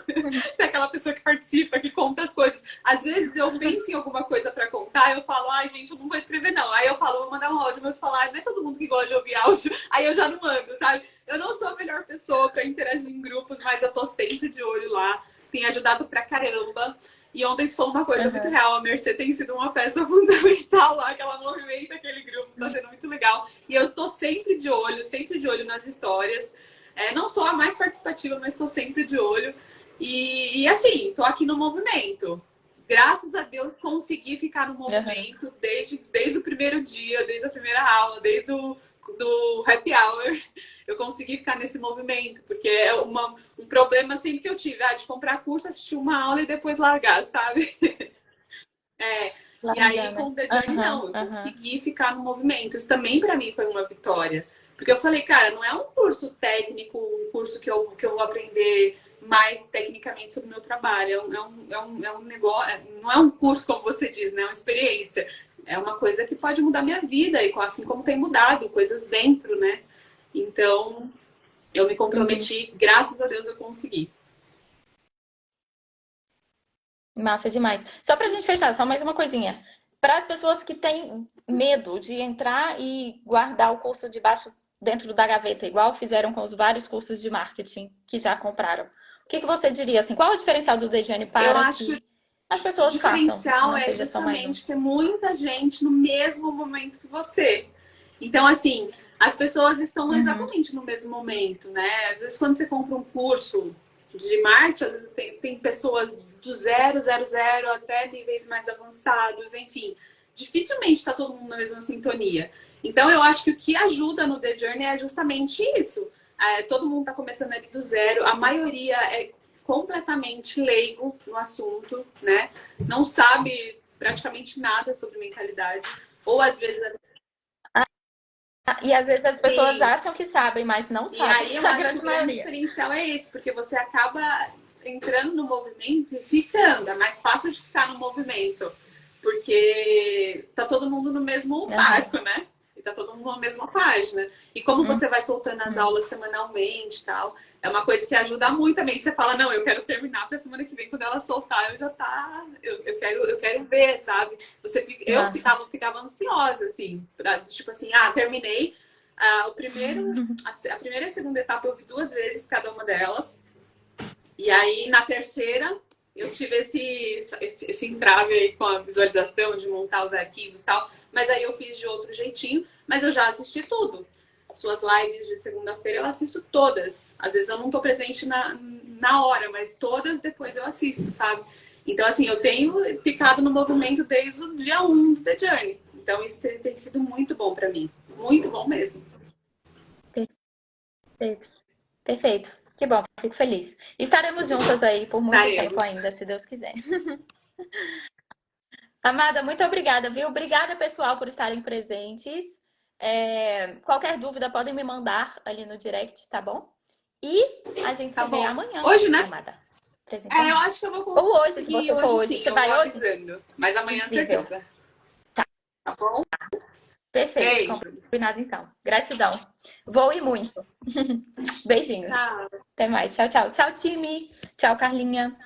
ser aquela pessoa que participa, que conta as coisas. Às vezes eu penso em alguma coisa pra contar, eu falo, ai, gente, eu não vou escrever, não. Aí eu falo, vou mandar um áudio, mas eu falo, ai, não é todo mundo que gosta de ouvir áudio. Aí eu já não mando, sabe? Eu não sou a melhor pessoa pra interagir em grupos, mas eu tô sempre de olho lá. Tem ajudado pra caramba. E ontem foi uma coisa muito real. A Mercê tem sido uma peça fundamental lá, que ela movimenta aquele grupo, tá sendo muito legal. E eu estou sempre de olho nas histórias. Não sou a mais participativa, mas estou sempre de olho. E assim, tô aqui no movimento. graças a Deus, consegui ficar no Aham. movimento desde o primeiro dia, desde a primeira aula, desde o do happy hour. Eu consegui ficar nesse movimento, porque é um problema sempre que eu tive, de comprar curso, assistir uma aula e depois largar, sabe? E aí, Largar, com né? o The Journey, Aham, não, eu aham. consegui ficar no movimento. Isso também, para mim, foi uma vitória. Porque eu falei, cara, não é um curso técnico, um curso que eu vou aprender mais tecnicamente sobre o meu trabalho. É um negócio, não é um curso, como você diz, né? É uma experiência. É uma coisa que pode mudar minha vida, e assim como tem mudado, coisas dentro, né? Então, eu me Uhum. comprometi, graças a Deus eu consegui. Massa demais. Só pra gente fechar, só mais uma coisinha. Para as pessoas que têm medo de entrar e guardar o curso debaixo dentro da gaveta, igual fizeram com os vários cursos de marketing que já compraram. O que que você diria assim? Qual é o diferencial do Dejane Eu para acho que que as o pessoas façam e diferencial não é seja só mais um? justamente ter muita gente no mesmo momento que você. Então, assim, as pessoas estão Uhum. exatamente no mesmo momento, né? Às vezes, quando você compra um curso de marketing, às vezes tem pessoas do zero, zero, zero, até níveis mais avançados, enfim. Dificilmente está todo mundo na mesma sintonia. Então, eu acho que o que ajuda no The Journey é justamente isso. Todo mundo está começando ali do zero, a maioria é completamente leigo no assunto, né? Não sabe praticamente nada sobre mentalidade. Ou às vezes Ah, e às vezes as pessoas assim. acham que sabem, mas não E sabem, aí eu a acho que grande o grande maioria. diferencial é esse, porque você acaba entrando no movimento e ficando. É mais fácil de ficar no movimento, porque tá todo mundo no mesmo Aham. barco, né? E tá todo mundo na mesma página. E como você vai soltando as Uhum. aulas semanalmente e tal, é uma coisa que ajuda muito também, que você fala, não, eu quero terminar pra semana que vem, quando ela soltar, eu já tá. Eu quero ver, sabe? Eu Massa. ficava ansiosa, assim, tipo assim, terminei. A primeira e a segunda etapa eu vi duas vezes cada uma delas. E aí, na terceira, eu tive esse entrave aí com a visualização, de montar os arquivos e tal. Mas aí eu fiz de outro jeitinho, mas eu já assisti tudo. As suas lives de segunda-feira eu assisto todas. Às vezes eu não tô presente na hora, mas todas depois eu assisto, sabe? Então, assim, eu tenho ficado no movimento desde o dia 1 do The Journey. Então, isso tem sido muito bom pra mim. Muito bom mesmo. Perfeito. Perfeito. Que bom, fico feliz. Estaremos juntas aí por muito tempo Estaremos. ainda, se Deus quiser. Amada, muito obrigada, viu? Obrigada, pessoal, por estarem presentes. Qualquer dúvida, podem me mandar ali no direct, tá bom? E a gente Tá se vê bom. amanhã, Hoje, né? amada, Eu presencialmente. acho que eu vou Ou hoje, se conseguir você for hoje hoje. sim, Você eu vou vai hoje? avisando. Mas amanhã, Incrível. certeza. Tá bom? Perfeito. Beijo. Combinado então. Gratidão. Voe muito. Beijinhos. Tchau. Até mais. Tchau, tchau. Tchau, time. Tchau, Carlinha.